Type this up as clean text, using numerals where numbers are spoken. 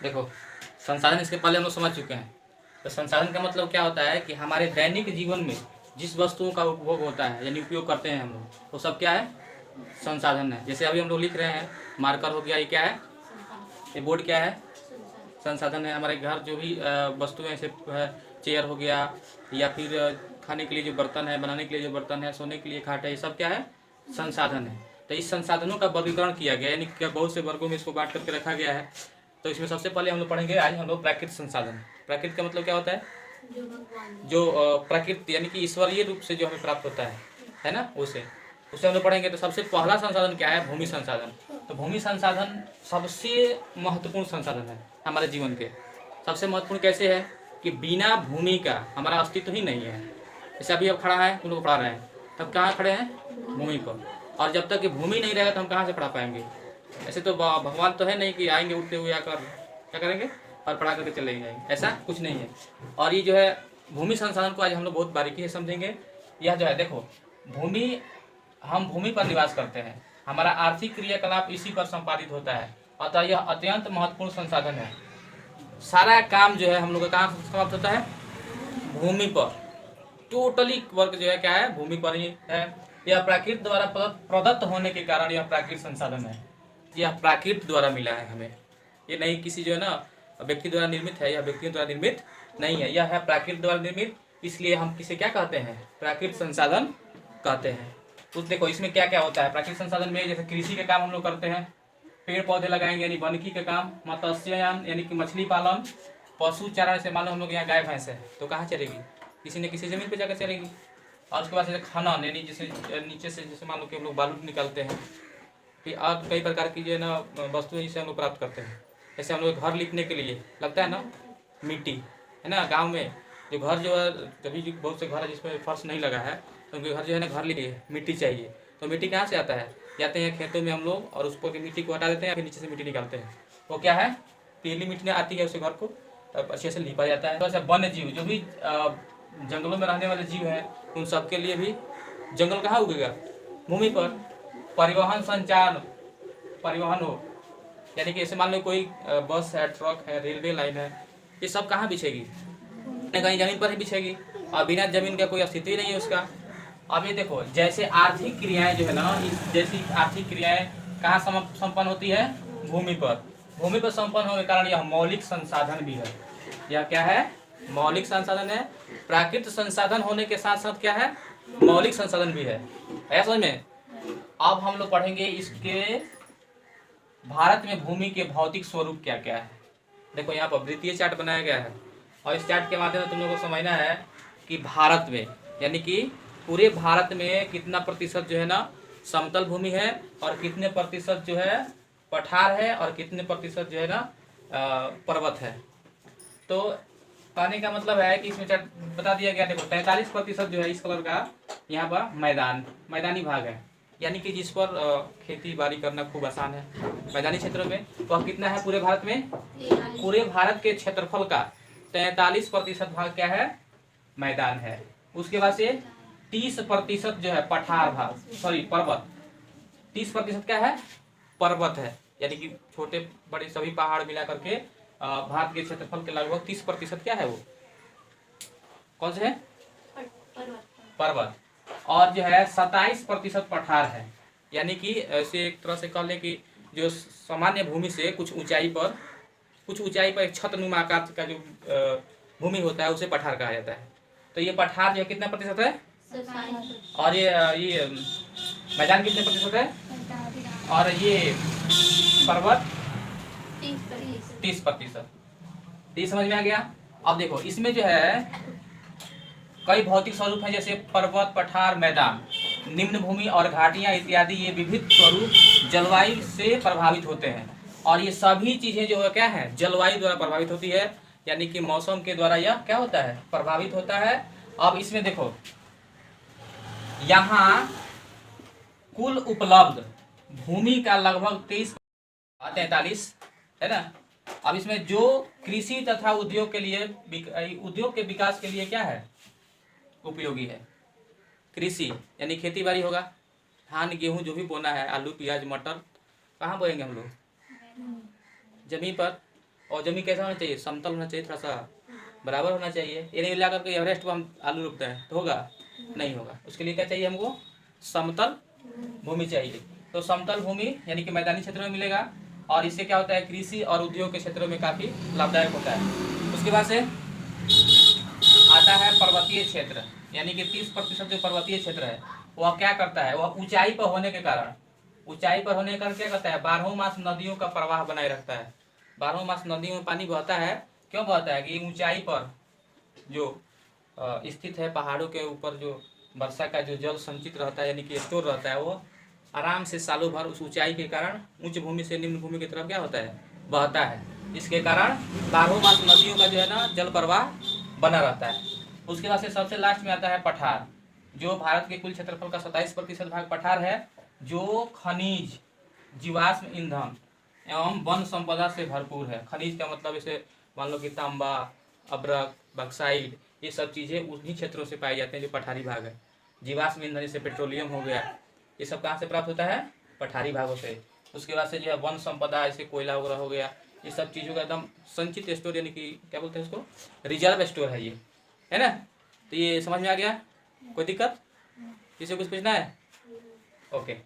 देखो, संसाधन इसके पहले हम लोग समझ चुके हैं। तो संसाधन का मतलब क्या होता है कि हमारे दैनिक जीवन में जिस वस्तुओं का उपभोग होता है यानी उपयोग करते हैं हम लोग, वो सब क्या है? संसाधन है। जैसे अभी हम लोग लिख रहे हैं, मार्कर हो गया, ये क्या है? ये बोर्ड क्या है? संसाधन है। हमारे घर जो भी वस्तुएं जैसे चेयर हो गया, या फिर खाने के लिए जो बर्तन है, बनाने के लिए जो बर्तन है, सोने के लिए खाट है, ये सब क्या है? संसाधन है। तो इस संसाधनों का वर्गीकरण किया गया, यानी कि बहुत से वर्गों में इसको बांट करके रखा गया है। तो इसमें सबसे पहले हम लोग पढ़ेंगे आज हम लोग प्राकृतिक संसाधन। प्राकृतिक का मतलब क्या होता है? जो प्राकृतिक यानी कि ईश्वरीय रूप से जो हमें प्राप्त होता है ना, उसे हम लोग पढ़ेंगे। तो सबसे पहला संसाधन क्या है? भूमि संसाधन। तो भूमि संसाधन सबसे महत्वपूर्ण संसाधन है हमारे जीवन के। सबसे महत्वपूर्ण कैसे है कि बिना भूमि का हमारा अस्तित्व ही नहीं है। जैसे अभी अब खड़ा है, तुम लोग पढ़ा रहे हैं, तब कहाँ खड़े हैं? भूमि पर। और जब तक कि भूमि नहीं रहेगा तो हम कहाँ से पढ़ा पाएंगे? ऐसे तो भगवान तो है नहीं कि आएंगे उठते हुए आकर क्या करेंगे और पढ़ा करके चले जाएंगे, ऐसा कुछ नहीं है। और ये जो है भूमि संसाधन को आज हम लोग बहुत बारीकी से समझेंगे। यह जो है, देखो, भूमि, हम भूमि पर निवास करते हैं, हमारा आर्थिक क्रियाकलाप इसी पर संपादित होता है, अतः यह अत्यंत महत्वपूर्ण संसाधन है। सारा काम जो है हम लोग का कहाँ समाप्त होता है? भूमि पर। टोटली वर्क जो है क्या है? भूमि पर ही है। यह प्राकृत द्वारा प्रदत्त होने के कारण यह प्राकृतिक संसाधन है। यह प्राकृत द्वारा मिला है हमें, ये नहीं किसी जो है ना व्यक्ति द्वारा निर्मित है। यह व्यक्ति द्वारा निर्मित नहीं है, यह है प्राकृत द्वारा निर्मित। इसलिए हम किसे क्या कहते हैं? प्राकृतिक संसाधन कहते हैं। तो देखो इसमें क्या क्या होता है प्राकृतिक संसाधन में। जैसे कृषि के काम हम लोग करते हैं, पेड़ पौधे लगाएंगे यानी वानिकी का काम, मत्स्ययान यानी कि मछली पालन, पशु चारण। से मान लो हम लोग यहाँ गाय भैंस है तो कहाँ चलेगी? किसी न किसी जमीन पे जाकर चलेगी। और उसके बाद जैसे खनन यानी जैसे नीचे से जैसे मान लो कि हम लोग बालू निकालते हैं, फिर और कई प्रकार की जो है ना वस्तुएं जिसे हम लोग प्राप्त करते हैं। जैसे हम लोग घर लिपने के लिए लगता है ना मिट्टी, है ना। गाँव में जो घर जो है, कभी बहुत से घर है जिसमें फर्श नहीं लगा है, तो उनके घर जो है ना, घर लिए मिट्टी चाहिए। तो मिट्टी कहाँ से आता है? जाते हैं खेतों में हम लोग और उसको मिट्टी को हटा देते हैं, फिर नीचे से मिट्टी निकालते हैं। वो क्या है? पीली मिट्टी आती है, उसे घर को तब अच्छे से लिपा जाता है। वैसे वन्य जीव जो भी जंगलों में रहने वाले जीव हैं, उन सब के लिए भी जंगल कहाँ उगेगा? भूमि पर। परिवहन संचार, परिवहन हो यानी कि ऐसे मान लो कोई बस है, ट्रक है, रेलवे लाइन है, ये सब कहाँ बिछेगी? कहीं जमीन पर ही बिछेगी। और बिना जमीन का कोई अस्तित्व ही नहीं है उसका। अब ये देखो, जैसे आर्थिक क्रियाएं जो है ना, इस जैसी आर्थिक क्रियाएं कहाँ संपन्न होती है? भूमि पर। भूमि पर संपन्न होने के कारण यह मौलिक संसाधन भी है। यह क्या है? मौलिक संसाधन है। प्राकृतिक संसाधन होने के साथ साथ क्या है? मौलिक संसाधन भी है। ऐसा समझ में? अब हम लोग पढ़ेंगे इसके भारत में भूमि के भौतिक स्वरूप क्या क्या है। देखो यहाँ पर वृत्तीय चार्ट बनाया गया है, और इस चार्ट के माध्यम से तुम लोगों को समझना है कि भारत में यानी कि पूरे भारत में कितना प्रतिशत जो है ना समतल भूमि है, और कितने प्रतिशत जो है पठार है, और कितने प्रतिशत जो है ना पर्वत है। तो कहने का मतलब है कि इसमें बता दिया गया। देखो 43% जो है इस कलर का यहाँ पर मैदानी भाग है, यानी कि जिस पर खेती बाड़ी करना खूब आसान है मैदानी क्षेत्रों में। तो कितना है पूरे भारत में? पूरे भारत के क्षेत्रफल का 43% भाग क्या है? मैदान है। उसके बाद से 30% जो है पठार भाग, सॉरी पर्वत। 30% क्या है? पर्वत है, यानी कि छोटे बड़े सभी पहाड़ मिला करके भारत के क्षेत्रफल के लगभग 30% क्या है? वो कौन से है? पर्वत। और जो है 27% पठार है, यानी कि ऐसे एक तरह से कह लें कि जो सामान्य भूमि से कुछ ऊंचाई पर एक छत्रनुमा आकार का जो भूमि होता है उसे पठार कहा जाता है। तो ये पठार जो है कितना प्रतिशत है? और ये मैदान कितने प्रतिशत है? और ये पर्वत 30%। ये समझ में आ गया? अब देखो इसमें जो है कई भौतिक स्वरूप हैं, जैसे पर्वत, पठार, मैदान, निम्न भूमि और घाटियां इत्यादि। ये विविध स्वरूप जलवायु से प्रभावित होते हैं, और ये सभी चीजें जो है क्या है? जलवायु द्वारा प्रभावित होती है, यानी कि मौसम के द्वारा यह क्या होता है? प्रभावित होता है। अब इसमें देखो यहाँ कुल उपलब्ध भूमि का लगभग 43 है ना। अब इसमें जो कृषि तथा उद्योग के लिए, उद्योग के विकास के लिए क्या है? उपयोगी है। कृषि यानी खेती बाड़ी होगा, धान गेहूं जो भी बोना है, आलू प्याज मटर, कहाँ बोएंगे हम लोग? जमीन पर। और जमीन कैसा होना चाहिए, समतल होना चाहिए, थोड़ा सा बराबर होना चाहिए। ये नहीं ला करके एवरेस्ट पर हम आलू रोपते हैं तो होगा, नहीं होगा। उसके लिए क्या चाहिए हमको, समतल भूमि चाहिए। तो समतल भूमि यानी कि मैदानी क्षेत्रों में मिलेगा, और इससे क्या होता है, कृषि और उद्योग के क्षेत्रों में काफ़ी लाभदायक होता है। उसके बाद से आता है पर्वतीय क्षेत्र, यानी कि 30% जो पर्वतीय क्षेत्र है वह क्या करता है, वह ऊंचाई पर होने के कारण, ऊंचाई पर होने के कारण क्या करता है, 12 मास नदियों का प्रवाह बनाए रखता है। 12 मास नदियों में पानी बहता है, क्यों बहता है कि ऊंचाई पर जो स्थित है, पहाड़ों के ऊपर जो वर्षा का जो जल संचित रहता है यानी कि स्टोर रहता है, वो आराम से सालों भर उस ऊंचाई के कारण उच्च भूमि से निम्न भूमि की तरफ क्या होता है, बहता है। इसके कारण 12 मास नदियों का जो है ना जल प्रवाह बना रहता है। उसके बाद से सबसे लास्ट में आता है पठार, जो भारत के कुल क्षेत्रफल का 27% भाग पठार है, जो खनिज, जीवाश्म ईंधन एवं वन संपदा से भरपूर है। खनिज का मतलब जैसे मान लो कि तांबा, अब्रक, बक्साइड, ये सब चीज़ें उन्हीं क्षेत्रों से पाए जाते हैं जो पठारी भाग है। जीवाश्म ईंधन जैसे पेट्रोलियम हो गया, ये सब कहाँ से प्राप्त होता है, पठारी भागों से। उसके बाद से जो है वन संपदा, जैसे कोयला वगैरह हो गया, ये सब चीज़ों का एकदम संचित स्टोर यानी कि क्या बोलते हैं इसको, रिजर्व स्टोर है ये, है ना। तो ये समझ में आ गया, कोई दिक्कत, किसी को कुछ पूछना है? ओके।